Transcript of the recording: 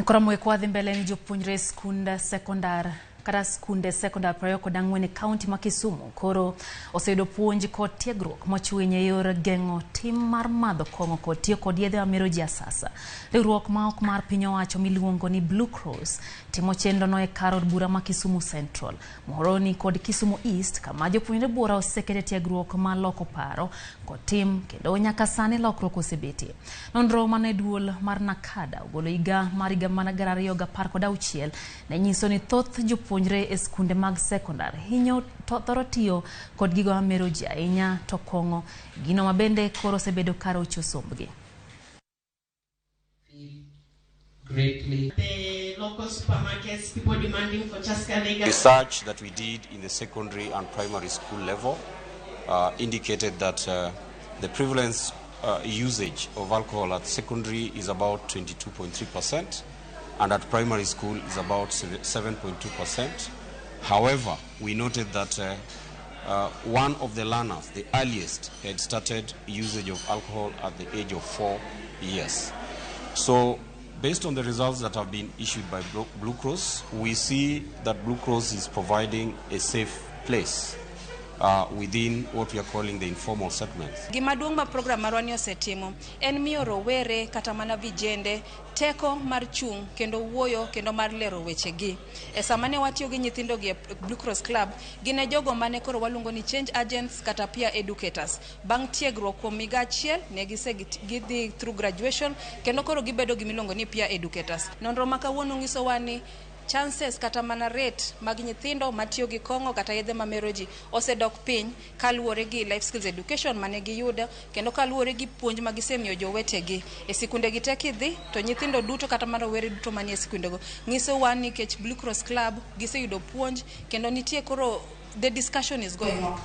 Kora mwekwa dhi mbele ni jopuonjre skunde sekondar kata skunde sekondar prayo kod ang'wen e kaunti ma Kisumu koro oseyudo puonj kod tiegruok mochwiny e yor geng'o tim mar madho kong'o kod tiyo kod yedhe mameroji asasa. Riwruok ma ok mar piny owacho miluongo ni Blue Cross timo chenro no e kar od bura ma Kisumu Central, Muhoroni kod Kisumu East, kama jopuonjre bura osekete tiegruok ma loko paro kod tim kendo nyaka sani lokruok osebetie. Nonro mane duol mar Nakada ogolo higa mar 2016 ne nyiso ni thoth jopuonjre e skunde mag sekondar hinyo thoro tiyo kod gigo mameroji ahinya to kong'o, gino mabende koro osebedo kar ocho sombgi. The local supermarkets, people demanding for Chaska. Research that we did in the secondary and primary school level indicated that the prevalence usage of alcohol at secondary is about 22.3%, and at primary school is about 7.2%. However, we noted that one of the learners, the earliest, had started usage of alcohol at the age of 4 years. So, based on the results that have been issued by Blue Cross, we see that Blue Cross is providing a safe place within what we are calling the informal settlements. Gimaduong' ma program marwani osetimo en miyo rowere kata mana vijende teko mar chung kendo wuoyo kendo mar lero wechegi. E sama ne watiyo gi nyithindo gi Blue Cross Club, gine jogo mane koro waluongo ni change agents kata peer educators. Bang' tiegruok kuom higa achiel ne gidhi through graduation kendo koro gibedo gimiluongo ni peer educators. Nonro ma kawuono nyisowa ni chances kata mana rate mag nyithindo matiyo gi kong'o kata yedhe mameroji osedok piny kaluwore gi life skills education mane giyudo kendo kaluwore gi puonj ma gisemiyo jowetegi e sikunde gi tek idhi to nyithindo duto kata mana rowere duto manie sikundego nyiso wan nikech Blue Cross Club giseyudo puonj kendo nitie koro the discussion is going on.